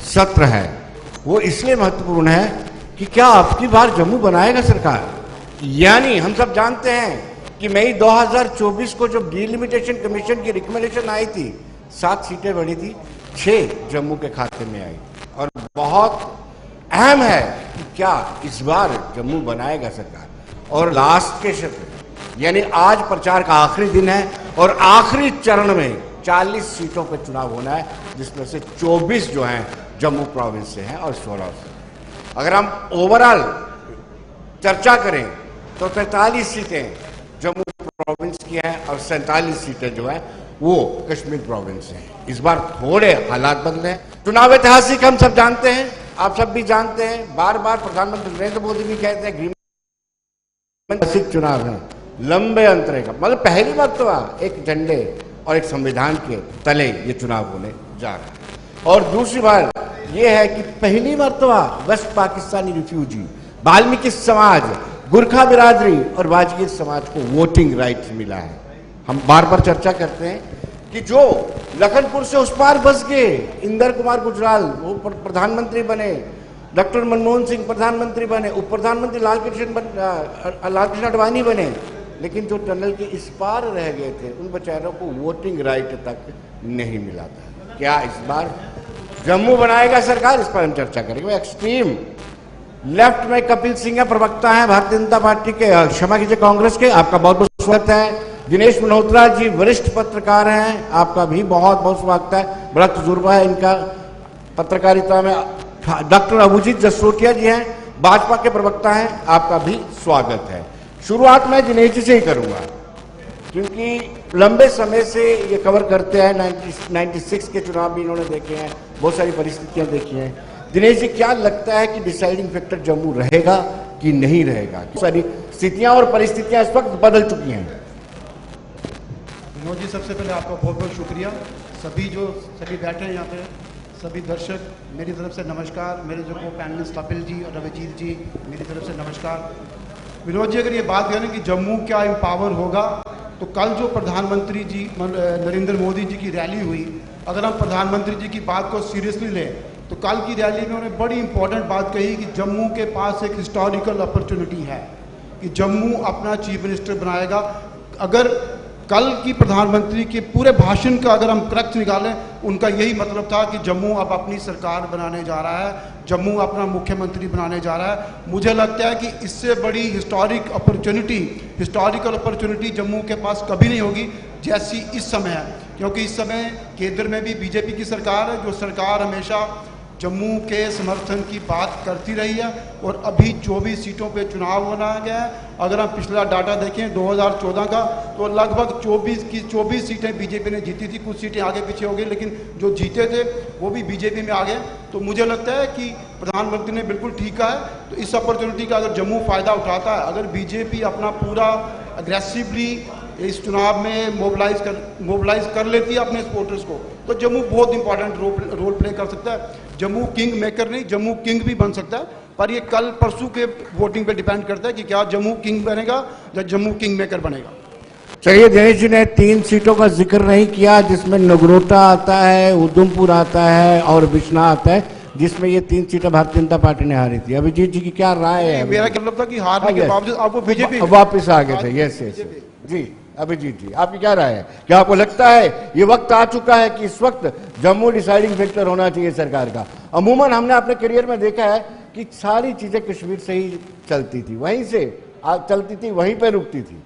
सत्र है वो इसलिए महत्वपूर्ण है कि क्या अब की बार जम्मू बनाएगा सरकार। यानी हम सब जानते हैं कि मई 2024 को जब डिलिमिटेशन कमीशन की रिकमेंडेशन आई थी 7 सीटें बढ़ी थी, 6 जम्मू के खाते में आई। और बहुत अहम है कि क्या इस बार जम्मू बनाएगा सरकार। और लास्ट के क्षेत्र यानी आज प्रचार का आखिरी दिन है और आखिरी चरण में 40 सीटों पर चुनाव होना है, जिसमें से 24 जो हैं जम्मू प्रोविंस से हैं और 16 से। अगर हम ओवरऑल चर्चा करें तो 43 सीटें जम्मू प्रोविंस की हैं और 47 सीटें जो हैं वो कश्मीर प्रोविंस से हैं। इस बार थोड़े हालात बदले हैं। चुनाव ऐतिहासिक हम सब जानते हैं, आप सब भी जानते हैं, बार बार प्रधानमंत्री नरेंद्र मोदी भी कहते हैं ऐतिहासिक चुनाव है, लंबे अंतरे का, मतलब पहली बार तो एक झंडे और एक संविधान के तले ये चुनाव होने जा रहा है। और दूसरी बार ये है कि पहली बार तो वेस्ट पाकिस्तानी रिफ्यूजी, वाल्मीकि समाज, गुरखा बिरादरी और वाजगीर समाज को वोटिंग राइट मिला है। हम बार बार चर्चा करते हैं कि जो लखनपुर से उस पार बस गए, इंदर कुमार गुजराल वो प्रधानमंत्री बने, डॉक्टर मनमोहन सिंह प्रधानमंत्री बने, उप प्रधानमंत्री लालकृष्ण आडवाणी बने, लेकिन जो टनल के इस पार रह गए थे उन बेचारों को वोटिंग राइट तक नहीं मिला था। क्या इस बार जम्मू बनाएगा सरकार, इस पर हम चर्चा करेंगे। एक्सट्रीम लेफ्ट में कपिल सिंह प्रवक्ता है भारतीय जनता पार्टी के, क्षमा कीजिए कांग्रेस के, आपका बहुत बहुत स्वागत है। दिनेश मल्होत्रा जी वरिष्ठ पत्रकार हैं, आपका भी बहुत बहुत स्वागत है, बड़ा तजुर्बा है इनका पत्रकारिता में। डॉक्टर अभिजीत जसरोटिया जी हैं, भाजपा के प्रवक्ता हैं, आपका भी स्वागत है। शुरुआत मैं दिनेश जी से ही करूंगा क्योंकि लंबे समय से ये कवर करते हैं, 96 के चुनाव भी इन्होंने देखे हैं, बहुत सारी परिस्थितियां देखी हैं। दिनेश जी, क्या लगता है कि डिसाइडिंग फैक्टर जम्मू रहेगा कि नहीं रहेगा? सारी स्थितियां और परिस्थितियां इस वक्त बदल चुकी हैं। विनोद जी, सबसे पहले आपका बहुत बहुत शुक्रिया। सभी बैठे हैं यहाँ पे, सभी दर्शक, मेरी तरफ से नमस्कार। मेरे जो को पैनलिस्ट कपिल जी और अभिजीत जी, मेरी तरफ से नमस्कार। विनोद जी, अगर ये बात करें कि जम्मू क्या एम्पावर होगा, तो कल जो प्रधानमंत्री जी नरेंद्र मोदी जी की रैली हुई, अगर हम प्रधानमंत्री जी की बात को सीरियसली लें तो कल की रैली में उन्होंने बड़ी इंपॉर्टेंट बात कही कि जम्मू के पास एक हिस्टोरिकल अपॉर्चुनिटी है कि जम्मू अपना चीफ मिनिस्टर बनाएगा। अगर कल की प्रधानमंत्री के पूरे भाषण का अगर हम क्रक्स निकालें, उनका यही मतलब था कि जम्मू अब अपनी सरकार बनाने जा रहा है, जम्मू अपना मुख्यमंत्री बनाने जा रहा है। मुझे लगता है कि इससे बड़ी हिस्टोरिकल अपॉर्चुनिटी जम्मू के पास कभी नहीं होगी जैसी इस समय है, क्योंकि इस समय केंद्र में भी बीजेपी की सरकार है, जो सरकार हमेशा जम्मू के समर्थन की बात करती रही है। और अभी 24 सीटों पे चुनाव होना गया है। अगर हम पिछला डाटा देखें 2014 का, तो लगभग 24 सीटें बीजेपी ने जीती थी, कुछ सीटें आगे पीछे हो गई, लेकिन जो जीते थे वो भी बीजेपी में आ गए। तो मुझे लगता है कि प्रधानमंत्री ने बिल्कुल ठीक कहा है। तो इस अपॉर्चुनिटी का अगर जम्मू फ़ायदा उठाता है, अगर बीजेपी अपना पूरा अग्रेसिवली इस चुनाव में मोबिलाइज कर लेती है अपने सपोर्टर्स को, तो जम्मू बहुत इंपॉर्टेंट रोल प्ले कर सकता है। जम्मू किंग मेकर नहीं, जम्मू किंग भी बन सकता है, पर ये कल परसों के वोटिंग पे डिपेंड करता है कि क्या जम्मू किंग बनेगा या जम्मू किंग मेकर बनेगा। चलिए, दिनेश जी ने 3 सीटों का जिक्र नहीं किया, जिसमें नगरोटा आता है, उधमपुर आता है और बिश्ना आता है, जिसमें ये 3 सीटें भारतीय जनता पार्टी ने हारी थी। अभिजीत जी की क्या राय है? मेरा मतलब था कि हारने के बावजूद आपको बीजेपी वापिस आ गए थे। यस जी, अभिजीत जी, आपकी क्या राय है? क्या आपको लगता है ये वक्त आ चुका है कि इस वक्त जम्मू डिसाइडिंग फैक्टर होना चाहिए सरकार का? अमूमन हमने अपने करियर में देखा है कि सारी चीजें कश्मीर से ही चलती थी, वहीं से चलती थी, वहीं पे रुकती थी।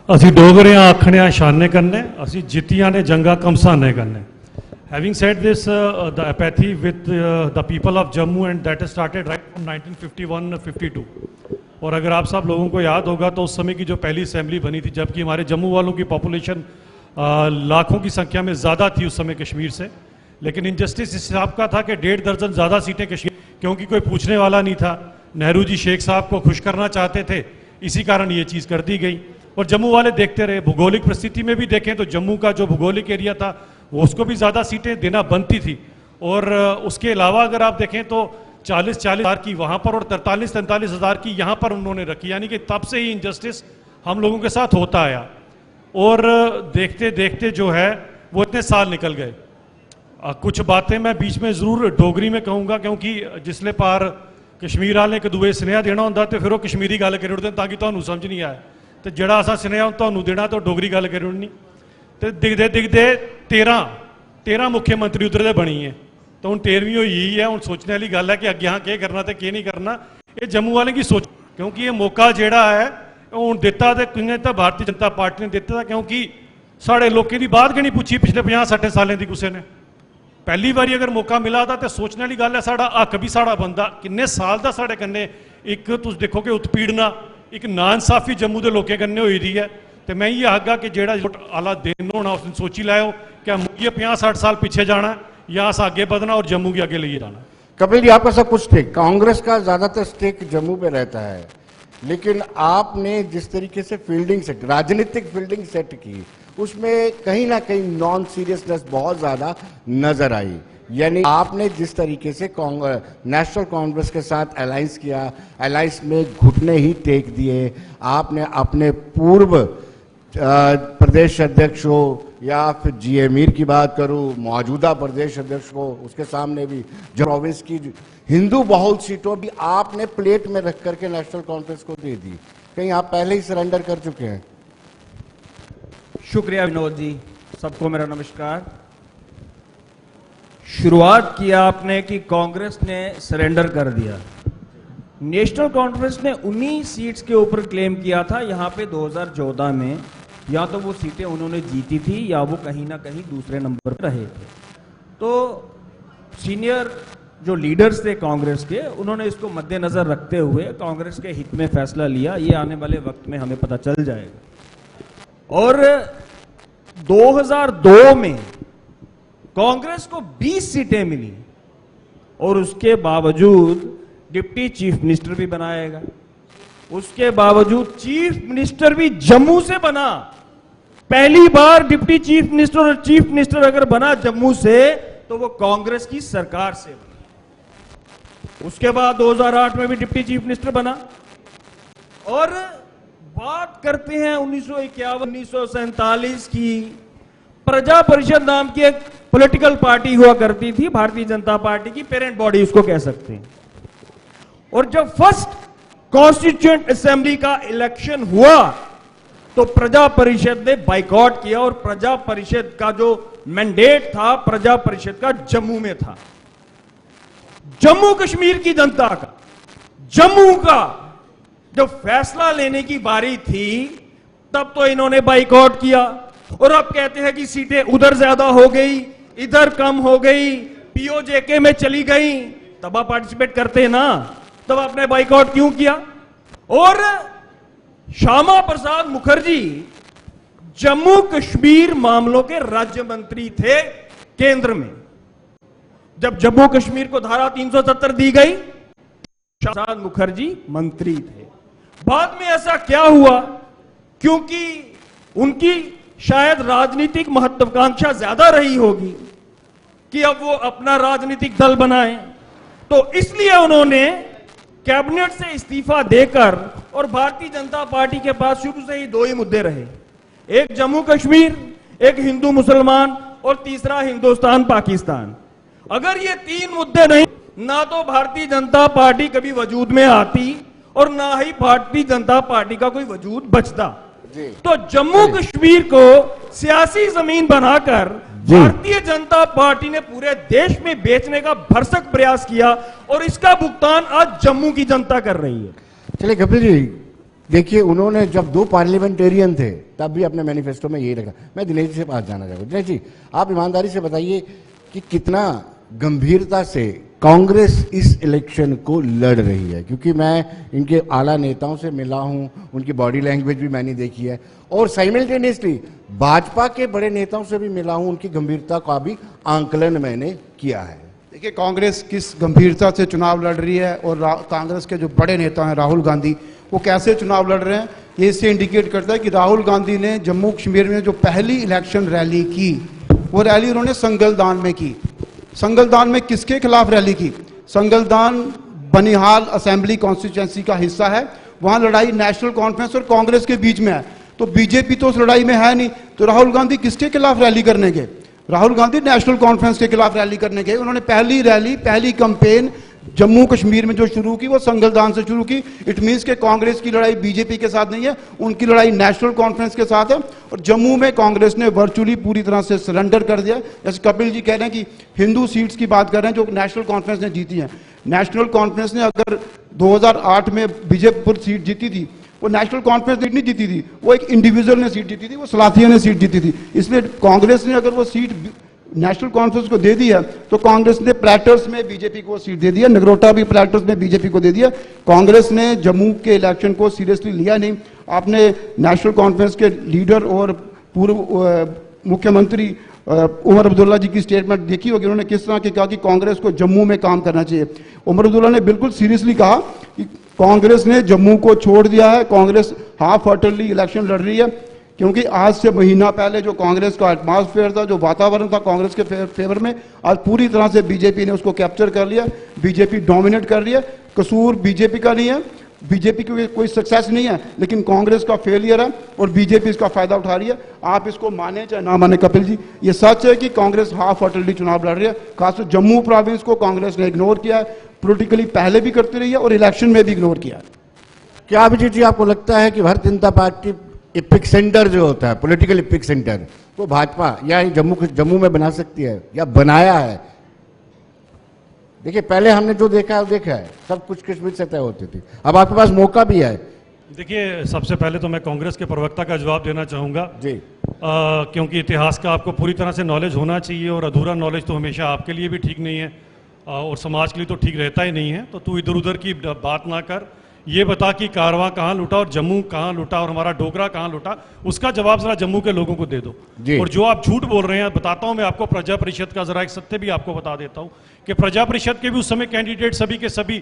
असी डोगरे आखने शाने करने, असी जितियां ने जंगा कमसाने करने। Having said this, the apathy with the people of Jammu and that started right from 1951-52. और अगर आप सब लोगों को याद होगा तो उस समय की जो पहली असेंबली बनी थी, जबकि हमारे जम्मू वालों की पॉपुलेशन लाखों की संख्या में ज़्यादा थी उस समय कश्मीर से, लेकिन इनजस्टिस इस हिसाब का था कि 1.5 दर्जन ज़्यादा सीटें कश्मीर, क्योंकि कोई पूछने वाला नहीं था। नेहरू जी शेख साहब को खुश करना चाहते थे, इसी कारण ये चीज़ कर दी गई और जम्मू वाले देखते रहे। भूगोलिक परिस्थिति में भी देखें तो जम्मू का जो भूगोलिक एरिया था वो उसको भी ज़्यादा सीटें देना बनती थी। और उसके अलावा अगर आप देखें तो 40 हज़ार की वहाँ पर और 43 हज़ार की यहाँ पर उन्होंने रखी, यानी कि तब से ही इनजस्टिस हम लोगों के साथ होता आया। और देखते देखते जो है वो इतने साल निकल गए। कुछ बातें मैं बीच में जरूर डोगरी में कहूँगा, क्योंकि जिसले पार कश्मीर वाले एक दूए स्नेहा देना होंगे तो फिर वो कश्मीरी गल करी उड़ते ताकि तुहानू समझ नहीं आए, तो जड़ा असा स्नेहा तुहानू देना तो डोगरी गल करी उड़नी। तो दिखते दिखते 13 मुख्यमंत्री उधर दे बनी है, तो हूँ 13वीं हुई है। हूँ सोचने वाली गल है कि अगे हाँ क्या करना तो क्या नहीं करना, ये जम्मू वाले की सोच, क्योंकि ये मौका जोड़ा है हूँ दिता तो भारतीय जनता पार्टी ने दिता, क्योंकि साढ़े लोगों की बात नहीं पूछी पिछले 50-60 सालों की किसी ने। पहली बारी अगर मौका मिला था तो सोचने वाली गल है, साड़ा हक भी साड़ा बनता। किन्ने साल का साढ़े कन्ने एक तुम देखो कि उत्पीड़ना एक नाइंसाफी जम्मू के लोगों कन्ने हुई दी है। तो मैं ये आखगा कि जेड़ा आला दिन होना उस दिन सोची लाओ क्या मुझे 50-60 साल पीछे जाना या अस आगे बढ़ना और जम्मू की आगे ले जाना। कपिल जी, आपका सब कुछ स्टेक, कांग्रेस का ज्यादातर स्टेक जम्मू पे रहता है, लेकिन आपने जिस तरीके से फील्डिंग सेट, राजनीतिक फील्डिंग सेट की, उसमें कहीं ना कहीं नॉन सीरियसनेस बहुत ज्यादा नजर आई। यानी आपने जिस तरीके से नेशनल कांग्रेस के साथ अलायंस किया, अलायंस में घुटने ही टेक दिए। आपने अपने पूर्व प्रदेश अध्यक्ष हो या फिर जी मीर की बात करूं, मौजूदा प्रदेश अध्यक्ष हो, उसके सामने भी जो प्रोविंस की हिंदू बहुल सीटों भी आपने प्लेट में रख करके नेशनल कांफ्रेंस को दे दी। कहीं आप पहले ही सरेंडर कर चुके हैं? शुक्रिया विनोद जी, सबको मेरा नमस्कार। शुरुआत किया आपने कि कांग्रेस ने सरेंडर कर दिया। नेशनल कॉन्फ्रेंस ने 19 सीट्स के ऊपर क्लेम किया था यहाँ पे 2014 में, या तो वो सीटें उन्होंने जीती थी या वो कहीं ना कहीं दूसरे नंबर पर रहे थे। तो सीनियर जो लीडर्स थे कांग्रेस के, उन्होंने इसको मद्देनजर रखते हुए कांग्रेस के हित में फैसला लिया। ये आने वाले वक्त में हमें पता चल जाएगा। और 2002 में कांग्रेस को 20 सीटें मिली और उसके बावजूद डिप्टी चीफ मिनिस्टर भी बनाएगा, उसके बावजूद चीफ मिनिस्टर भी जम्मू से बना। पहली बार डिप्टी चीफ मिनिस्टर और चीफ मिनिस्टर अगर बना जम्मू से तो वो कांग्रेस की सरकार से बना। उसके बाद 2008 में भी डिप्टी चीफ मिनिस्टर बना। और बात करते हैं 1951-1947 की, प्रजा परिषद नाम की एक पॉलिटिकल पार्टी हुआ करती थी, भारतीय जनता पार्टी की पेरेंट बॉडी उसको कह सकते हैं। और जब फर्स्ट कॉन्स्टिट्यूएंट असेंबली का इलेक्शन हुआ तो प्रजा परिषद ने बाइकॉट किया, और प्रजा परिषद का जो मैंडेट था प्रजा परिषद का जम्मू में था। जम्मू कश्मीर की जनता का, जम्मू का जब फैसला लेने की बारी थी तब तो इन्होंने बाइकॉट किया, और अब कहते हैं कि सीटें उधर ज्यादा हो गई, इधर कम हो गई, पीओजेके में चली गई। तब आप पार्टिसिपेट करते ना, तब आपने बाइकआउट क्यों किया? और श्यामा प्रसाद मुखर्जी जम्मू कश्मीर मामलों के राज्य मंत्री थे केंद्र में। जब जम्मू कश्मीर को धारा 370 दी गई, श्यामा प्रसाद मुखर्जी मंत्री थे। बाद में ऐसा क्या हुआ? क्योंकि उनकी शायद राजनीतिक महत्वाकांक्षा ज्यादा रही होगी कि अब वो अपना राजनीतिक दल बनाएं, तो इसलिए उन्होंने कैबिनेट से इस्तीफा देकर, और भारतीय जनता पार्टी के पास शुरू से ही दो ही मुद्दे रहे, एक जम्मू कश्मीर, एक हिंदू मुसलमान, और तीसरा हिंदुस्तान पाकिस्तान। अगर ये तीन मुद्दे नहीं, ना तो भारतीय जनता पार्टी कभी वजूद में आती और ना ही भारतीय जनता पार्टी का कोई वजूद बचता। तो जम्मू कश्मीर को सियासी जमीन बनाकर भारतीय जनता पार्टी ने पूरे देश में बेचने का भरसक प्रयास किया, और इसका भुगतान आज जम्मू की जनता कर रही है। चलिए कपिल जी, देखिए उन्होंने जब 2 पार्लियामेंटेरियन थे तब भी अपने मैनिफेस्टो में यही रखा। मैं दिनेश जी से पास जाना चाहूँगा। दिनेश जी, आप ईमानदारी से बताइए कि कितना गंभीरता से कांग्रेस इस इलेक्शन को लड़ रही है, क्योंकि मैं इनके आला नेताओं से मिला हूं, उनकी बॉडी लैंग्वेज भी मैंने देखी है, और साइमल्टेनियसली भाजपा के बड़े नेताओं से भी मिला हूं, उनकी गंभीरता का भी आंकलन मैंने किया है। देखिए कांग्रेस किस गंभीरता से चुनाव लड़ रही है, और कांग्रेस के जो बड़े नेता हैं राहुल गांधी, वो कैसे चुनाव लड़ रहे हैं, ये इससे इंडिकेट करता है कि राहुल गांधी ने जम्मू कश्मीर में जो पहली इलेक्शन रैली की, वो रैली उन्होंने संगलदान में की। संगलदान में किसके खिलाफ रैली की? संगलदान बनिहाल असेंबली कॉन्स्टिट्यूएंसी का हिस्सा है, वहां लड़ाई नेशनल कॉन्फ्रेंस और कांग्रेस के बीच में है, तो बीजेपी तो उस लड़ाई में है नहीं, तो राहुल गांधी किसके खिलाफ रैली करने गए? राहुल गांधी नेशनल कॉन्फ्रेंस के खिलाफ रैली करने गए। उन्होंने पहली रैली, पहली कैंपेन जम्मू कश्मीर में जो शुरू की वो संगलदान से शुरू की। इट मींस के कांग्रेस की लड़ाई बीजेपी के साथ नहीं है, उनकी लड़ाई नेशनल कॉन्फ्रेंस के साथ है। और जम्मू में कांग्रेस ने वर्चुअली पूरी तरह से सरेंडर कर दिया। जैसे कपिल जी कह रहे हैं कि हिंदू सीट्स की बात कर रहे हैं जो नेशनल कॉन्फ्रेंस ने जीती हैं। नेशनल कॉन्फ्रेंस ने अगर 2008 में बीजेपुर सीट जीती थी, वो नेशनल कॉन्फ्रेंस सीट नहीं जीती थी, वो एक इंडिविजुअल ने सीट जीती थी, वो सलाथिया ने सीट जीती थी। इसलिए कांग्रेस ने अगर वो सीट नेशनल कॉन्फ्रेंस को दे दिया तो कांग्रेस ने प्लेटर्स में बीजेपी को सीट दे दिया, नगरोटा भी प्लेटर्स में बीजेपी को दे दिया। कांग्रेस ने जम्मू के इलेक्शन को सीरियसली लिया नहीं। आपने नेशनल कॉन्फ्रेंस के लीडर और पूर्व मुख्यमंत्री उमर अब्दुल्ला जी की स्टेटमेंट देखी होगी, उन्होंने किस तरह की कहा कि कांग्रेस को जम्मू में काम करना चाहिए। उमर अब्दुल्ला ने बिल्कुल सीरियसली कहा कि कांग्रेस ने जम्मू को छोड़ दिया है, कांग्रेस हाफ हार्टेडली इलेक्शन लड़ रही है, क्योंकि आज से महीना पहले जो कांग्रेस का एटमॉस्फेयर था, जो वातावरण था कांग्रेस के फेवर में, आज पूरी तरह से बीजेपी ने उसको कैप्चर कर लिया। बीजेपी डोमिनेट कर रही है। कसूर बीजेपी का नहीं है, बीजेपी की कोई सक्सेस नहीं है, लेकिन कांग्रेस का फेलियर है और बीजेपी इसका फायदा उठा रही है। आप इसको माने चाहे ना माने कपिल जी, ये सच है कि कांग्रेस हाफ हार्टेडली चुनाव लड़ रही है। खासकर जम्मू प्रोविंस को कांग्रेस ने इग्नोर किया है, पॉलिटिकली पहले भी करती रही है और इलेक्शन में भी इग्नोर किया है। क्या अभिजीत जी आपको लगता है कि Bharatiya Janata party EPIC centre जो होता है, पॉलिटिकल इपिक सेंटर, वो भाजपा या जम्मू में बना सकती है या बनाया है? देखिए पहले हमने जो देखा है वो देखा है, सब कुछ कश्मीर से तय होती थी, अब आपके पास मौका भी है। देखिए सबसे पहले तो मैं कांग्रेस के प्रवक्ता का जवाब देना चाहूँगा जी, क्योंकि इतिहास का आपको पूरी तरह से नॉलेज होना चाहिए और अधूरा नॉलेज तो हमेशा आपके लिए भी ठीक नहीं है और समाज के लिए तो ठीक रहता ही नहीं है। तो तू इधर उधर की बात ना कर, ये बता कि कारवां कहाँ लूटा और जम्मू कहाँ लूटा और हमारा डोगरा कहाँ लूटा, उसका जवाब जरा जम्मू के लोगों को दे दो। और जो आप झूठ बोल रहे हैं, बताता हूं मैं आपको प्रजा परिषद का जरा एक सत्य भी आपको बता देता हूं कि प्रजा परिषद के भी उस समय कैंडिडेट सभी के सभी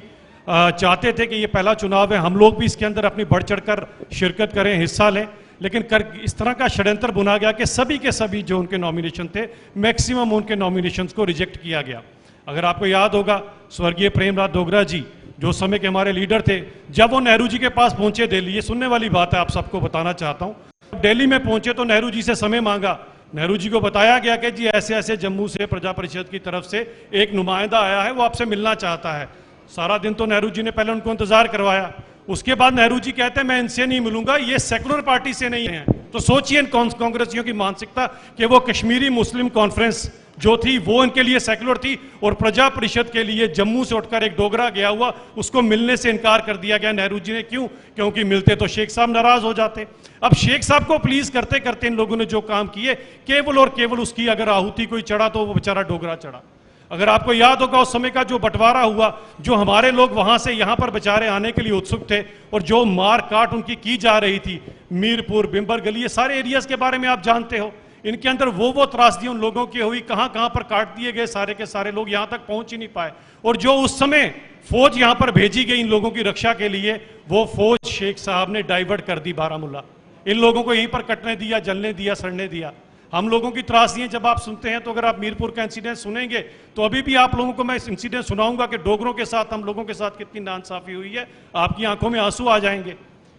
चाहते थे कि ये पहला चुनाव है, हम लोग भी इसके अंदर अपनी बढ़ चढ़कर शिरकत करें, हिस्सा लें, लेकिन इस तरह का षड्यंत्र बुना गया कि सभी के सभी जो उनके नॉमिनेशन थे, मैक्सिमम उनके नॉमिनेशन को रिजेक्ट किया गया। अगर आपको याद होगा, स्वर्गीय प्रेमलाल डोगरा जी जो समय के हमारे लीडर थे, जब वो नेहरू जी के पास पहुंचे दिल्ली, ये सुनने वाली बात है, आप सबको बताना चाहता हूं, दिल्ली में पहुंचे तो नेहरू जी से समय मांगा। नेहरू जी को बताया गया कि जी ऐसे ऐसे जम्मू से प्रजा परिषद की तरफ से एक नुमाइंदा आया है, वो आपसे मिलना चाहता है। सारा दिन तो नेहरू जी ने पहले उनको इंतजार करवाया, उसके बाद नेहरू जी कहते हैं मैं इनसे नहीं मिलूंगा, ये सेकुलर पार्टी से नहीं है। तो सोचिए कांग्रेसियों की मानसिकता कि वो कश्मीरी मुस्लिम कॉन्फ्रेंस जो थी वो इनके लिए सेकुलर थी और प्रजा परिषद के लिए जम्मू से उठकर एक डोगरा गया हुआ, उसको मिलने से इनकार कर दिया गया नेहरू जी ने। क्यों? क्योंकि मिलते तो शेख साहब नाराज हो जाते। अब शेख साहब को प्लीज करते करते इन लोगों ने जो काम किए, केवल और केवल उसकी अगर आहुति कोई चढ़ा तो वो बेचारा डोगरा चढ़ा। अगर आपको याद होगा उस समय का जो बंटवारा हुआ, जो हमारे लोग वहां से यहां पर बेचारे आने के लिए उत्सुक थे और जो मार काट उनकी की जा रही थी, मीरपुर, बिंबर गली, ये सारे एरियाज के बारे में आप जानते हो। इनके अंदर वो त्रासदी उन लोगों की हुई, कहां कहां पर काट दिए गए, सारे के सारे लोग यहां तक पहुंच ही नहीं पाए। और जो उस समय फौज यहां पर भेजी गई इन लोगों की रक्षा के लिए, वो फौज शेख साहब ने डाइवर्ट कर दी बारामूला। इन लोगों को यहीं पर कटने दिया, जलने दिया, सड़ने दिया। हम लोगों की त्रासदियां जब आप सुनते हैं, तो अगर आप मीरपुर का इंसिडेंट सुनेंगे तो अभी भी आप लोगों को मैं इंसिडेंट सुनाऊंगा कि डोगरों के साथ, हम लोगों के साथ कितनी नाइंसाफी हुई है। आपकी आंखों में आंसू आ जाएंगे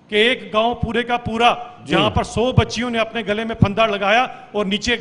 कि एक गांव पूरे का पूरा, जहां पर 100 बच्चियों ने अपने गले में फंदा लगाया और नीचे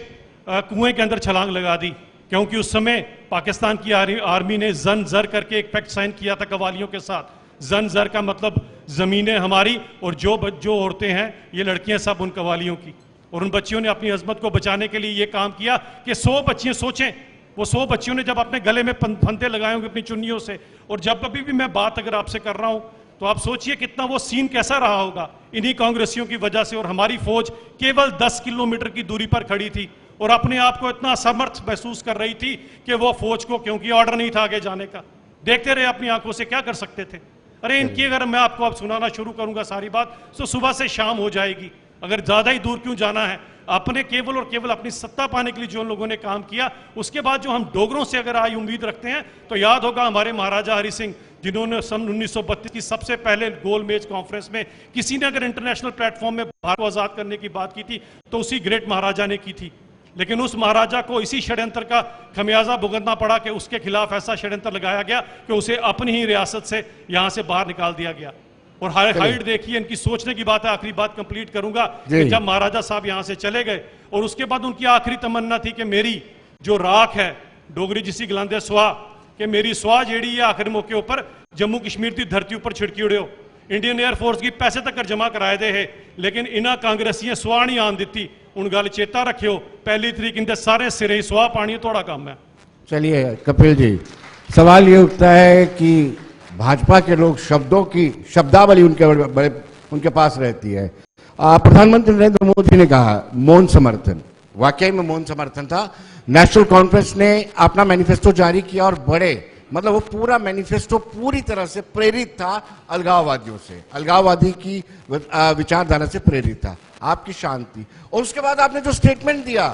कुएं के अंदर छलांग लगा दी, क्योंकि उस समय पाकिस्तान की आर्मी ने जन जर करके एक पैक्ट साइन किया था कवालियों के साथ। जन जर का मतलब जमीनें हमारी और जो औरतें हैं ये लड़कियां सब उन कवालियों की। और उन बच्चियों ने अपनी अजमत को बचाने के लिए ये काम किया कि 100 बच्चियां, सोचें वो 100 बच्चियों ने जब अपने गले में फंदे लगाए होंगे अपनी चुन्नियों से। और जब अभी भी मैं बात अगर आपसे कर रहा हूं तो आप सोचिए कितना वो सीन कैसा रहा होगा इन्हीं कांग्रेसियों की वजह से। और हमारी फौज केवल 10 किलोमीटर की दूरी पर खड़ी थी और अपने आप को इतना असमर्थ महसूस कर रही थी कि वो फौज को, क्योंकि ऑर्डर नहीं था आगे जाने का, देखते रहे अपनी आंखों से, क्या कर सकते थे। अरे इनकी अगर मैं आपको अब सुनाना शुरू करूंगा सारी बात तो सुबह से शाम हो जाएगी। अगर ज्यादा ही दूर क्यों जाना है, अपने केवल और केवल अपनी सत्ता पाने के लिए जो लोगों ने काम किया, उसके बाद जो हम डोगरों से अगर आई उम्मीद रखते हैं, तो याद होगा हमारे महाराजा हरि सिंह, जिन्होंने सन 1932 की सबसे पहले गोलमेज कॉन्फ्रेंस में किसी ने अगर इंटरनेशनल प्लेटफॉर्म में भारत को आजाद करने की बात की थी तो उसी ग्रेट महाराजा ने की थी। लेकिन उस महाराजा को इसी षड्यंत्र का खमियाजा भुगतना पड़ा कि उसके खिलाफ ऐसा षड्यंत्र लगाया गया कि उसे अपनी ही रियासत से यहां से बाहर निकाल दिया गया। और हाइट देखिए, इनकी सोचने की बात है। आखिरी बात कंप्लीट करूंगा कि जब महाराजा साहब यहां से चले गए और उसके बाद उनकी आखिरी तमन्ना थी कि मेरी जो राख है डोगरी जिसी गलांदे सुहा, कि मेरी सुहा जेड़ी है आखिरी मौके ऊपर जम्मू कश्मीर की धरती ऊपर छिड़की उड़ियो। इंडियन एयरफोर्स की पैसे तक जमा कराए दे है, लेकिन इन्होंने कांग्रेसियां सुहा नहीं आन दी। हूँ गल चेता रखियो, 1 तरीक इंदे सारे सिरे ही सुहा पानी थोड़ा काम है। चलिए कपिल जी, सवाल ये उठता है कि भाजपा के लोग शब्दों की शब्दावली उनके पास रहती है। प्रधानमंत्री नरेंद्र मोदी ने कहा मौन समर्थन, वाकई में मौन समर्थन था। नेशनल कॉन्फ्रेंस ने अपना मैनिफेस्टो जारी किया और बड़े मतलब वो पूरा मैनिफेस्टो पूरी तरह से प्रेरित था अलगाववादियों से, अलगाववादी की विचारधारा से प्रेरित था। आपकी शांति और उसके बाद आपने जो स्टेटमेंट दिया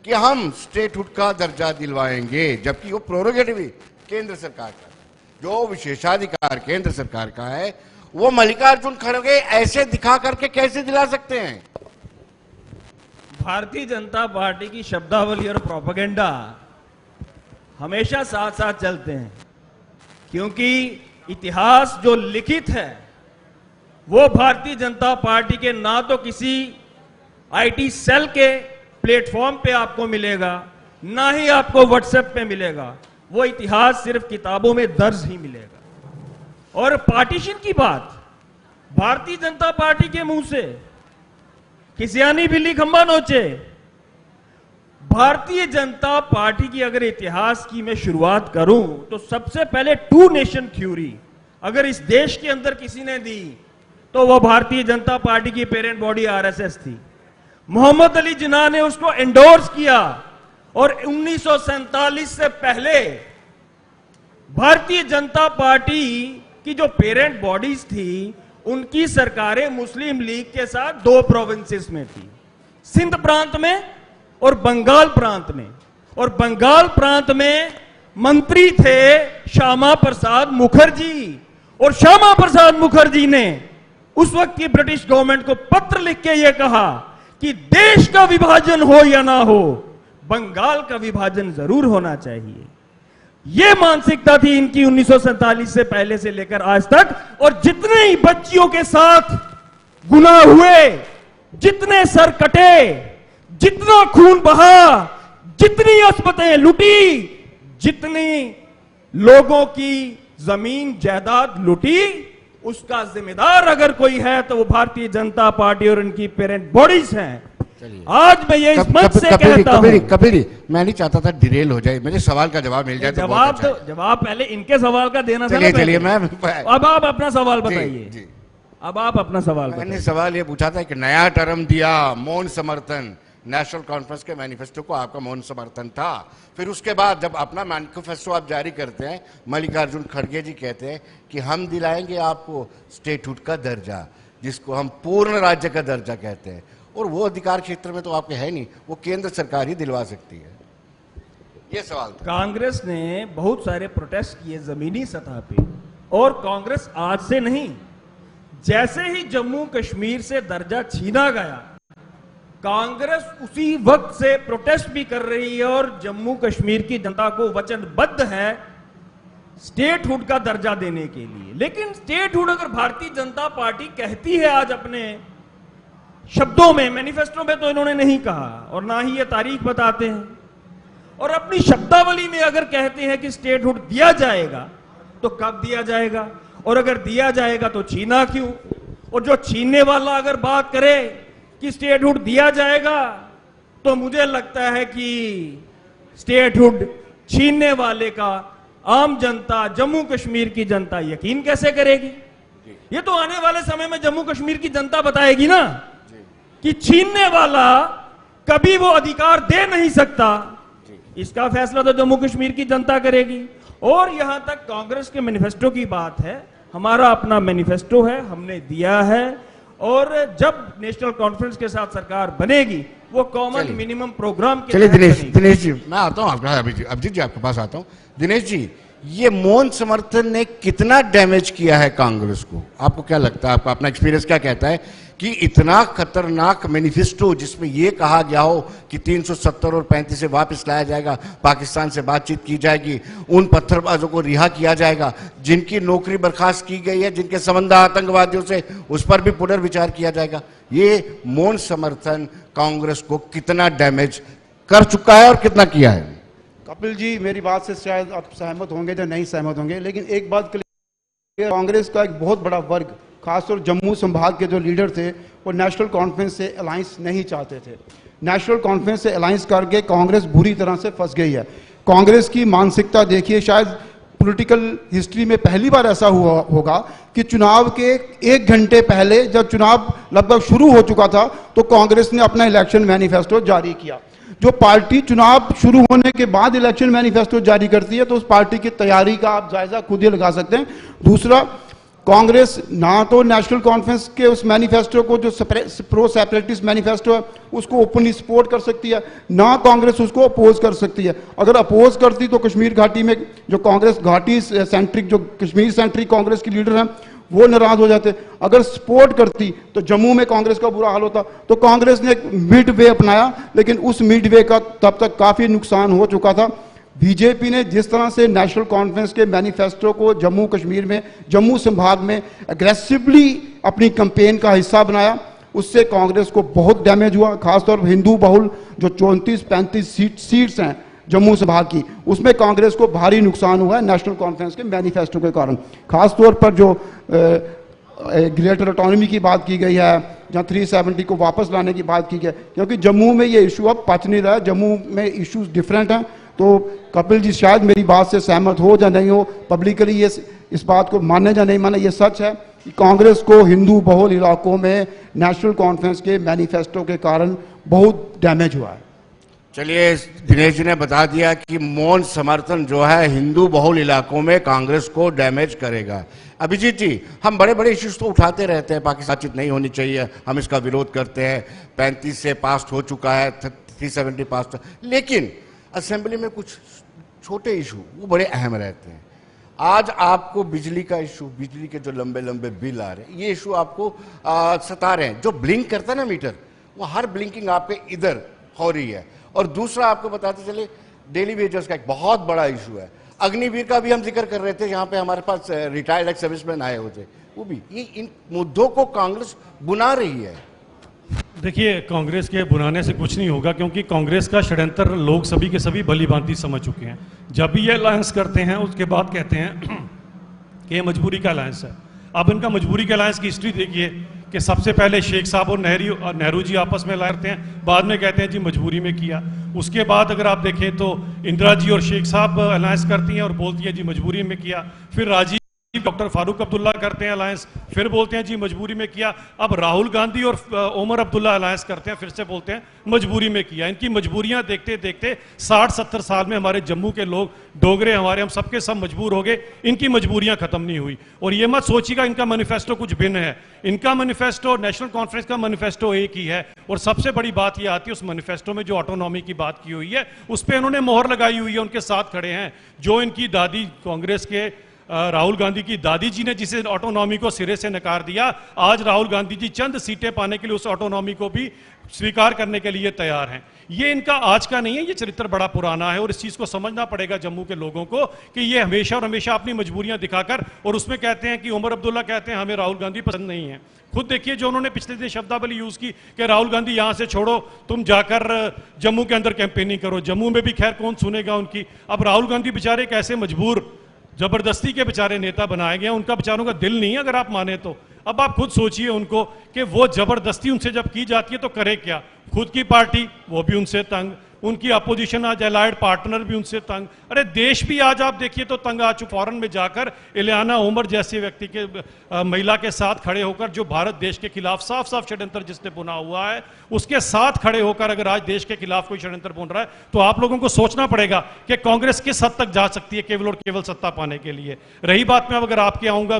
कि हम स्टेटहुड का दर्जा दिलवाएंगे, जबकि वो प्रोरोगेटिव केंद्र सरकार का, जो विशेषाधिकार केंद्र सरकार का है, वो मल्लिकार्जुन खड़गे ऐसे दिखा करके कैसे दिला सकते हैं? भारतीय जनता पार्टी की शब्दावली और प्रोपेगेंडा हमेशा साथ साथ चलते हैं, क्योंकि इतिहास जो लिखित है वो भारतीय जनता पार्टी के ना तो किसी आईटी सेल के प्लेटफॉर्म पे आपको मिलेगा, ना ही आपको व्हाट्सएप पे मिलेगा। वो इतिहास सिर्फ किताबों में दर्ज ही मिलेगा। और पार्टीशन की बात भारतीय जनता पार्टी के मुंह से किसियानी बिल्ली खंबा नोचे। भारतीय जनता पार्टी की अगर इतिहास की मैं शुरुआत करूं तो सबसे पहले 2 नेशन थ्योरी अगर इस देश के अंदर किसी ने दी तो वह भारतीय जनता पार्टी की पेरेंट बॉडी आरएसएस थी। मोहम्मद अली जिन्ना ने उसको एंडोर्स किया और 1947 से पहले भारतीय जनता पार्टी की जो पेरेंट बॉडीज थी उनकी सरकारें मुस्लिम लीग के साथ 2 प्रोविंसेस में थी, सिंध प्रांत में और बंगाल प्रांत में। और बंगाल प्रांत में मंत्री थे श्यामा प्रसाद मुखर्जी, और श्यामा प्रसाद मुखर्जी ने उस वक्त की ब्रिटिश गवर्नमेंट को पत्र लिख के यह कहा कि देश का विभाजन हो या ना हो, बंगाल का विभाजन जरूर होना चाहिए। यह मानसिकता थी इनकी 1947 से पहले से लेकर आज तक। और जितने ही बच्चियों के साथ गुनाह हुए, जितने सर कटे, जितना खून बहा, जितनी अस्पतालें लूटी, जितनी लोगों की जमीन जायदाद लूटी, उसका जिम्मेदार अगर कोई है तो वो भारतीय जनता पार्टी और उनकी पेरेंट बॉडीज हैं। आज मैं ये इस मंच से कहता हूं। कपिल मैं नहीं चाहता था डिरेल हो जाए, मुझे सवाल का जवाब मिल जाए तो बहुत अच्छा है। जवाब पहले इनके सवाल का देना था। चलिए मैं अब आप अपना सवाल बताइए। अब आप अपना सवाल बताइए। मैंने सवाल ये पूछा था कि नया टर्म दिया मौन समर्थन, नेशनल कॉन्फ्रेंस के मैनिफेस्टो को आपका मौन समर्थन था। फिर उसके बाद जब अपना मैनिफेस्टो आप जारी करते हैं, मल्लिकार्जुन खड़गे जी कहते हैं कि हम दिलाएंगे आपको स्टेटहुड का दर्जा, जिसको हम पूर्ण राज्य का दर्जा कहते हैं, और वो अधिकार क्षेत्र में तो आपके है नहीं, वो केंद्र सरकार ही दिलवा सकती है। ये सवाल था। कांग्रेस ने बहुत सारे प्रोटेस्ट किए जमीनी सतह पे, और कांग्रेस आज से नहीं, जैसे ही जम्मू कश्मीर से दर्जा छीना गया, कांग्रेस उसी वक्त से प्रोटेस्ट भी कर रही है और जम्मू कश्मीर की जनता को वचनबद्ध है स्टेटहुड का दर्जा देने के लिए। लेकिन स्टेटहुड अगर भारतीय जनता पार्टी कहती है आज अपने शब्दों में, मैनिफेस्टो में तो इन्होंने नहीं कहा और ना ही ये तारीख बताते हैं, और अपनी शब्दावली में अगर कहते हैं कि स्टेटहुड दिया जाएगा तो कब दिया जाएगा, और अगर दिया जाएगा तो छीना क्यों? और जो छीनने वाला अगर बात करे कि स्टेटहुड दिया जाएगा तो मुझे लगता है कि स्टेटहुड छीनने वाले का आम जनता, जम्मू कश्मीर की जनता यकीन कैसे करेगी? ये तो आने वाले समय में जम्मू कश्मीर की जनता बताएगी ना कि छीनने वाला कभी वो अधिकार दे नहीं सकता। इसका फैसला तो जम्मू कश्मीर की जनता करेगी। और यहां तक कांग्रेस के मैनिफेस्टो की बात है, हमारा अपना मैनिफेस्टो है, हमने दिया है, और जब नेशनल कॉन्फ्रेंस के साथ सरकार बनेगी वो कॉमन मिनिमम प्रोग्राम के। चलिए दिनेश जी मैं आता हूं आपका, अभिजीत जी आपके पास आता हूं। दिनेश जी, ये मौन समर्थन ने कितना डैमेज किया है कांग्रेस को? आपको क्या लगता है, आपका अपना एक्सपीरियंस क्या कहता है कि इतना खतरनाक मैनिफेस्टो जिसमें यह कहा गया हो कि 370 और 35 से वापस लाया जाएगा, पाकिस्तान से बातचीत की जाएगी, उन पत्थरबाजों को रिहा किया जाएगा, जिनकी नौकरी बर्खास्त की गई है, जिनके संबंध आतंकवादियों से, उस पर भी पुनर्विचार किया जाएगा, ये मौन समर्थन कांग्रेस को कितना डैमेज कर चुका है और कितना किया है? कपिल जी, मेरी बात से शायद आप सहमत होंगे या नहीं सहमत होंगे, लेकिन एक बात क्लियर, कांग्रेस का एक बहुत बड़ा वर्ग, खासतौर जम्मू संभाग के जो लीडर थे, वो नेशनल कॉन्फ्रेंस से अलायंस नहीं चाहते थे। नेशनल कॉन्फ्रेंस से अलायंस करके कांग्रेस बुरी तरह से फंस गई है। कांग्रेस की मानसिकता देखिए, शायद पॉलिटिकल हिस्ट्री में पहली बार ऐसा हुआ होगा कि चुनाव के 1 घंटे पहले, जब चुनाव लगभग शुरू हो चुका था, तो कांग्रेस ने अपना इलेक्शन मैनिफेस्टो जारी किया। जो पार्टी चुनाव शुरू होने के बाद इलेक्शन मैनिफेस्टो जारी करती है, तो उस पार्टी की तैयारी का आप जायजा खुद ही लगा सकते हैं। दूसरा, कांग्रेस ना तो नेशनल कॉन्फ्रेंस के उस मैनिफेस्टो को, जो प्रो सेपरेटिस्ट मैनिफेस्टो है, उसको ओपनली सपोर्ट कर सकती है, ना कांग्रेस उसको अपोज कर सकती है। अगर अपोज करती तो कश्मीर घाटी में जो कांग्रेस घाटी सेंट्रिक, जो कश्मीर सेंट्रिक कांग्रेस की लीडर हैं, वो नाराज हो जाते। अगर सपोर्ट करती तो जम्मू में कांग्रेस का बुरा हाल होता। तो कांग्रेस ने एक मिड वे अपनाया, लेकिन उस मिड वे का तब तक काफी नुकसान हो चुका था। बीजेपी ने जिस तरह से नेशनल कॉन्फ्रेंस के मैनिफेस्टो को जम्मू कश्मीर में, जम्मू संभाग में एग्रेसिवली अपनी कैंपेन का हिस्सा बनाया, उससे कांग्रेस को बहुत डैमेज हुआ। खासतौर पर हिंदू बहुल जो 34-35 सीट्स हैं जम्मू संभाग की, उसमें कांग्रेस को भारी नुकसान हुआ है नेशनल कॉन्फ्रेंस के मैनिफेस्टो के कारण। खासतौर पर जो ग्रेटर ऑटोनॉमी की बात की गई है, जहाँ 370 को वापस लाने की बात की गई, क्योंकि जम्मू में ये इशू अब पच नहीं रहा है, जम्मू में इश्यूज डिफरेंट हैं। तो कपिल जी शायद मेरी बात से सहमत हो या नहीं हो, पब्लिकली ये इस बात को माने या नहीं माने, ये सच है कि कांग्रेस को हिंदू बहुल इलाकों में नेशनल कॉन्फ्रेंस के मैनिफेस्टो के कारण बहुत डैमेज हुआ है। चलिए, दिनेश जी ने बता दिया कि मौन समर्थन जो है हिंदू बहुल इलाकों में कांग्रेस को डैमेज करेगा। अभिजीत जी, हम बड़े बड़े इश्यूज तो उठाते रहते हैं, पाकिस्तान बातचीत नहीं होनी चाहिए, हम इसका विरोध करते हैं, 35 से पास हो चुका है, 370 पास, लेकिन असेंबली में कुछ छोटे इशू वो बड़े अहम रहते हैं। आज आपको बिजली का इशू, बिजली के जो लंबे लंबे बिल आ रहे हैं, ये इशू आपको सता रहे हैं। जो ब्लिंक करता है ना मीटर, वो हर ब्लिंकिंग आपके इधर हो रही है। और दूसरा आपको बताते चले, डेली वेजर्स का एक बहुत बड़ा इशू है। अग्निवीर का भी हम जिक्र कर रहे थे, यहाँ पे हमारे पास रिटायर्ड एक्स सर्विसमैन आए हुए थे, वो भी ये इन मुद्दों को कांग्रेस बुना रही है। देखिए, कांग्रेस के बुनाने से कुछ नहीं होगा, क्योंकि कांग्रेस का षड्यंत्र लोग सभी के सभी भली भांति समझ चुके हैं। जब भी ये अलायंस करते हैं, उसके बाद कहते हैं कि ये मजबूरी का अलायंस है। अब इनका मजबूरी के अलायंस की हिस्ट्री देखिए कि सबसे पहले शेख साहब और नेहरू जी आपस में लड़ते हैं, बाद में कहते हैं जी मजबूरी में किया। उसके बाद अगर आप देखें तो इंदिरा जी और शेख साहब अलायंस करती हैं और बोलती हैं जी मजबूरी में किया। फिर राजीव डॉक्टर फारूक अब्दुल्ला करते हैं अलायंस, फिर बोलते हैं जी मजबूरी में किया। अब राहुल गांधी और ओमर अब्दुल्ला अलायंस करते हैं, फिर से बोलते हैं मजबूरी में किया। इनकी मजबूरियां देखते देखते 60-70 साल में हमारे जम्मू के लोग, डोगरे हमारे, हम सबके सब मजबूर हो गए, इनकी मजबूरियां खत्म नहीं हुई। और ये मत सोचिएगा इनका मैनिफेस्टो कुछ भिन्न है। इनका मैनिफेस्टो, नेशनल कॉन्फ्रेंस का मैनिफेस्टो एक ही है। और सबसे बड़ी बात यह आती है, उस मैनिफेस्टो में जो ऑटोनॉमी की बात की हुई है, उस पर इन्होंने मोहर लगाई हुई है, उनके साथ खड़े हैं। जो इनकी दादी, कांग्रेस के राहुल गांधी की दादी जी ने जिसे ऑटोनॉमी को सिरे से नकार दिया, आज राहुल गांधी जी चंद सीटें पाने के लिए उस ऑटोनॉमी को भी स्वीकार करने के लिए तैयार हैं। ये इनका आज का नहीं है, ये चरित्र बड़ा पुराना है। और इस चीज को समझना पड़ेगा जम्मू के लोगों को कि ये हमेशा और हमेशा अपनी मजबूरियां दिखाकर, और उसमें कहते हैं कि उमर अब्दुल्ला कहते हैं हमें राहुल गांधी पसंद नहीं है। खुद देखिए जो उन्होंने पिछले दिन शब्दावली यूज की कि राहुल गांधी यहां से छोड़ो, तुम जाकर जम्मू के अंदर कैंपेनिंग करो। जम्मू में भी खैर कौन सुनेगा उनकी। अब राहुल गांधी बेचारे कैसे मजबूर, जबरदस्ती के बेचारे नेता बनाए गए, उनका बेचारों का दिल नहीं है अगर आप माने तो। अब आप खुद सोचिए उनको कि वो जबरदस्ती उनसे जब की जाती है तो करे क्या। खुद की पार्टी वो भी उनसे तंग, उनकी अपोजिशन आज एलाइड पार्टनर भी उनसे तंग, अरे देश भी आज आप देखिए तो तंग आ चुका। फॉरेन में जाकर इलियाना उमर जैसे व्यक्ति के महिला के साथ खड़े होकर, जो भारत देश के खिलाफ साफ साफ षड्यंत्र जिसने बुना हुआ है, उसके साथ खड़े होकर अगर आज देश के खिलाफ कोई षड्यंत्र बुन रहा है, तो आप लोगों को सोचना पड़ेगा कि कांग्रेस किस हद तक जा सकती है केवल और केवल सत्ता पाने के लिए। रही बात में अब अगर आपके आऊंगा,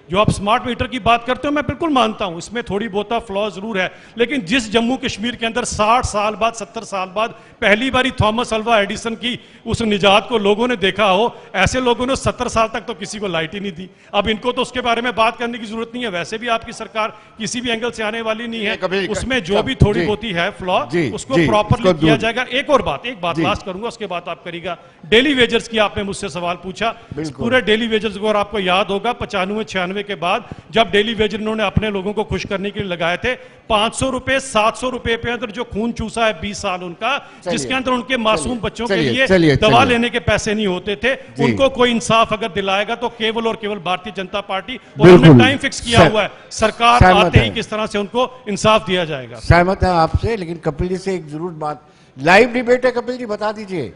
जो आप स्मार्ट मीटर की बात करते हो, मैं बिल्कुल मानता हूं इसमें थोड़ी बहुत फ्लॉ जरूर है, लेकिन जिस जम्मू कश्मीर के अंदर 60 साल बाद, 70 साल बाद पहली बारी थॉमस अल्वा एडिसन की उस निजात को लोगों ने देखा हो, ऐसे लोगों ने 70 साल तक तो किसी को लाइट ही नहीं दी। अब इनको तो उसके बारे में बात करने की जरूरत नहीं है, वैसे भी आपकी सरकार किसी भी एंगल से आने वाली नहीं है। उसमें जो भी थोड़ी बहुत है फ्लॉ, उसको प्रॉपरली किया जाएगा। एक बात लास्ट करूंगा, उसके बाद आप करिएगा। डेली वेजर्स की आपने मुझसे सवाल पूछा, पूरे डेली वेजर्स को आपको याद होगा 95-96 1996 के बाद जब डेली वेज इन्होंने अपने लोगों को खुश करने के लिए लगाए थे, 500 रुपए 700 रुपए पे अंदर जो खून चूसा है 20 साल उनका, जिसके अंदर उनके मासूम बच्चों के लिए दवा लेने के पैसे नहीं होते थे, उनको कोई इंसाफ अगर दिलाएगा तो केवल और केवल भारतीय जनता पार्टी, और हमने टाइम फिक्स किया हुआ है, सरकार आते ही किस तरह से उनको इंसाफ दिया जाएगा। सहमत है आपसे, लेकिन कपिल जी से एक जरूर बात, लाइव डिबेट है कपिल जी, बता दीजिए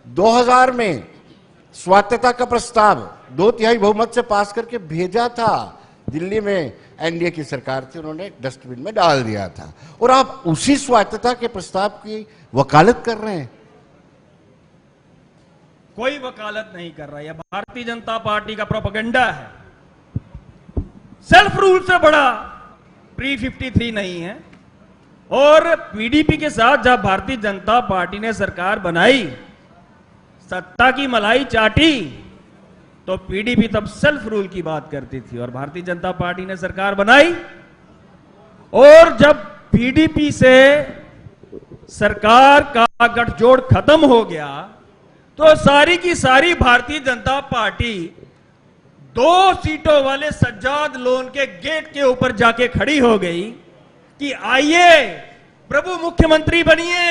2000 में स्वायत्तता का प्रस्ताव 2/3 बहुमत से पास करके भेजा था दिल्ली में, एनडीए की सरकार थी, उन्होंने डस्टबिन में डाल दिया था, और आप उसी स्वायत्तता के प्रस्ताव की वकालत कर रहे हैं। कोई वकालत नहीं कर रहा है, भारतीय जनता पार्टी का प्रोपेगेंडा है। सेल्फ रूल से बड़ा प्री 53 नहीं है। और पीडीपी के साथ जब भारतीय जनता पार्टी ने सरकार बनाई, सत्ता की मलाई चाटी, तो पीडीपी तब सेल्फ रूल की बात करती थी और भारतीय जनता पार्टी ने सरकार बनाई। और जब पीडीपी से सरकार का गठजोड़ खत्म हो गया तो सारी की सारी भारतीय जनता पार्टी 2 सीटों वाले सज्जाद लोन के गेट के ऊपर जाके खड़ी हो गई कि आइए प्रभु मुख्यमंत्री बनिए,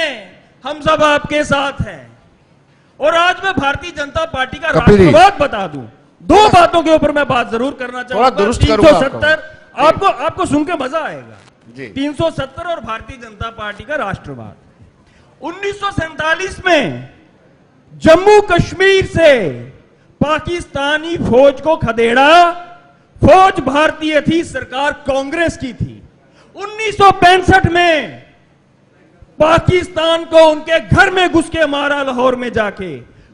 हम सब आपके साथ हैं। और आज मैं भारतीय जनता पार्टी का राष्ट्रवाद बता दूं, 2 बातों के ऊपर मैं बात जरूर करना चाहूंगा। 370 आपको सुन के मजा आएगा। 370 और भारतीय जनता पार्टी का राष्ट्रवाद। 1947 में जम्मू कश्मीर से पाकिस्तानी फौज को खदेड़ा, फौज भारतीय थी, सरकार कांग्रेस की थी। 1965 में पाकिस्तान को उनके घर में घुस के मारा, लाहौर में जाके,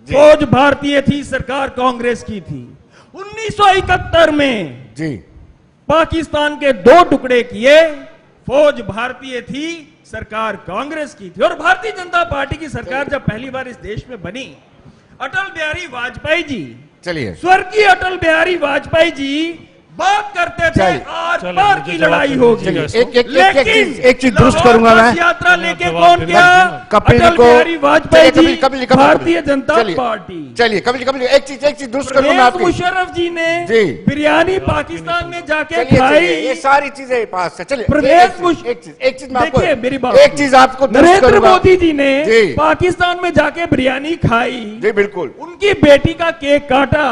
फौज भारतीय थी, सरकार कांग्रेस की थी। 1971 में पाकिस्तान के 2 टुकड़े किए, फौज भारतीय थी, सरकार कांग्रेस की थी। और भारतीय जनता पार्टी की सरकार जब पहली बार इस देश में बनी, अटल बिहारी वाजपेयी जी, चलिए स्वर्गीय अटल बिहारी वाजपेयी जी बात करते थे आर पार की लड़ाई होगी। एक चीज दुरुस्त करूंगा मैं, यात्रा लेके कौन गया? कपिल अटल बिहारी वाजपेयी जी, कपिल भारतीय जनता पार्टी। चलिए कपिल एक चीज दुरुस्त करूंगा मैं आपकी। मुशर्रफ जी ने बिरयानी पाकिस्तान में जाके खाई, ये सारी चीजें पास है। चलिए प्रदेश एक चीज देखिए मेरी बात, एक चीज आपको नरेंद्र मोदी जी ने पाकिस्तान में जाके बिरयानी खाई, जी बिल्कुल, उनकी बेटी का केक काटा,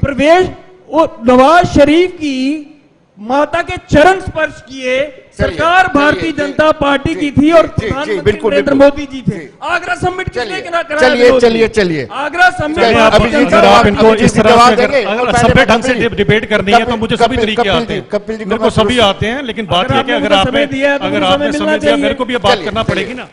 प्रवेश नवाज शरीफ की माता के चरण स्पर्श किए, सरकार भारतीय जनता पार्टी की थी और प्रधानमंत्री नरेंद्र मोदी जी थे। आगरा समिट किसने कराया? चलिए आगरा समिट, अगर आप इनको इस तरह से अगर सभ्य ढंग से डिबेट करनी है तो मुझे सभी तरीके आते हैं, मेरे को सभी आते हैं, लेकिन बात यह कि अगर आपने समय दिया, मेरे को भी बात करना पड़ेगी ना।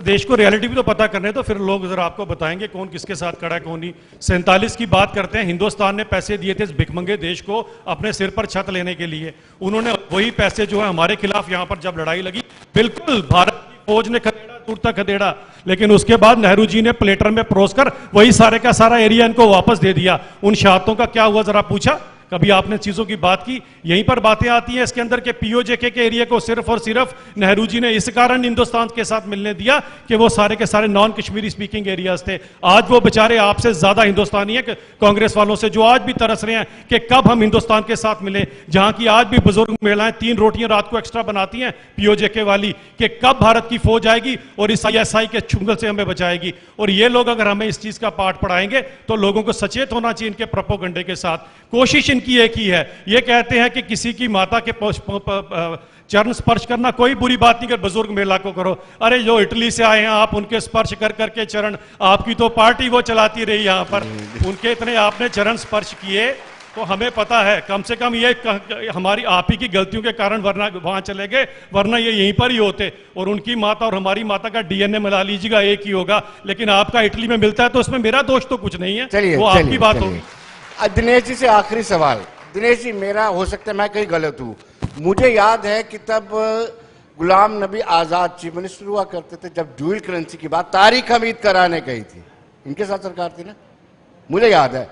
देश को रियलिटी भी तो पता करने, तो फिर लोग जरा आपको बताएंगे कौन किसके साथ खड़ा है कौन नहीं। 47 की बात करते हैं, हिंदुस्तान ने पैसे दिए थे इस भिखमंगे देश को अपने सिर पर छत लेने के लिए, उन्होंने वही पैसे जो है हमारे खिलाफ यहां पर जब लड़ाई लगी, बिल्कुल भारत की फौज ने खदेड़ा, दूर तक खदेड़ा, लेकिन उसके बाद नेहरू जी ने प्लेटर में परोसकर वही सारे का सारा एरिया इनको वापस दे दिया। उन शहादतों का क्या हुआ जरा पूछा कभी आपने? चीजों की बात की, यहीं पर बातें आती हैं इसके अंदर के पीओजेके के एरिया को सिर्फ और सिर्फ नेहरू जी ने इस कारण हिंदुस्तान के साथ मिलने दिया कि वो सारे के सारे नॉन कश्मीरी स्पीकिंग एरियाज थे। आज वो बेचारे आपसे ज्यादा हिंदुस्तानी है कांग्रेस वालों से, जो आज भी तरस रहे हैं कि कब हम हिंदुस्तान के साथ मिले, जहां की आज भी बुजुर्ग महिलाएं 3 रोटियां रात को एक्स्ट्रा बनाती हैं पीओजेके वाली, कि कब भारत की फौज आएगी और इस ISI के चुंगल से हमें बचाएगी। और ये लोग अगर हमें इस चीज का पाठ पढ़ाएंगे तो लोगों को सचेत होना चाहिए इनके प्रोपेगेंडे के साथ। कोशिश इनकी एक ही है, ये कहते हैं कि किसी की माता के चरण स्पर्श करना कोई बुरी बात नहीं, कर बुजुर्ग महिला को करो। अरे जो इटली से आए हैं आप, उनके स्पर्श कर करके चरण, आपकी तो पार्टी वो चलाती रही यहाँ पर, उनके इतने आपने चरण स्पर्श किए, तो हमें पता है कम से कम ये हमारी आप ही की गलतियों के कारण, वरना वहां चले गए, वरना ये यहीं पर ही होते। और उनकी माता और हमारी माता का DNA मिला लीजिएगा, एक ही होगा, लेकिन आपका इटली में मिलता है तो उसमें मेरा दोष तो कुछ नहीं है, वो आपकी बात होगी। दिनेश जी से आखिरी सवाल। दिनेश जी, मेरा हो सकता है मैं कहीं गलत हूं, मुझे याद है कि तब गुलाम नबी आजाद चीफ मिनिस्टर हुआ करते थे, जब ड्यूल करेंसी की बात तारिक हमीद कराने कही थी, इनके साथ सरकार थी ना, मुझे याद है।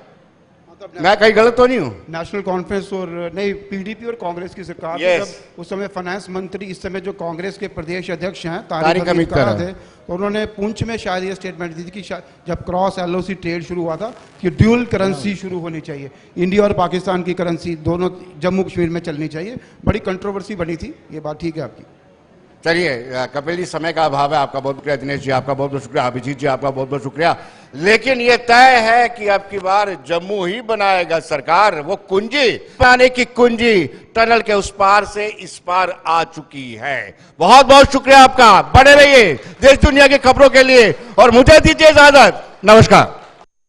मैं कहीं गलत तो नहीं हूँ? नेशनल कॉन्फ्रेंस और नहीं, पीडीपी और कांग्रेस की सरकार थी Yes. जब उस समय फाइनेंस मंत्री, इस समय जो कांग्रेस के प्रदेश अध्यक्ष हैं तारिक तारिक हमीद हमीद थे, तो उन्होंने पुंछ में शायद ये स्टेटमेंट दी थी कि जब क्रॉस एलओसी ट्रेड शुरू हुआ था कि ड्यूल करेंसी शुरू होनी चाहिए, इंडिया और पाकिस्तान की करेंसी दोनों जम्मू कश्मीर में चलनी चाहिए। बड़ी कंट्रोवर्सी बनी थी, ये बात ठीक है आपकी। चलिए कपिल जी, समय का अभाव है, आपका बहुत शुक्रिया, दिनेश जी आपका बहुत बहुत शुक्रिया, अभिजीत जी आपका बहुत बहुत शुक्रिया। लेकिन ये तय है कि अब की बार जम्मू ही बनाएगा सरकार। वो कुंजी पाने की कुंजी टनल के उस पार से इस पार आ चुकी है। बहुत बहुत शुक्रिया आपका, बने रहिए देश दुनिया की खबरों के लिए और मुझे दीजिए इजाजत, नमस्कार।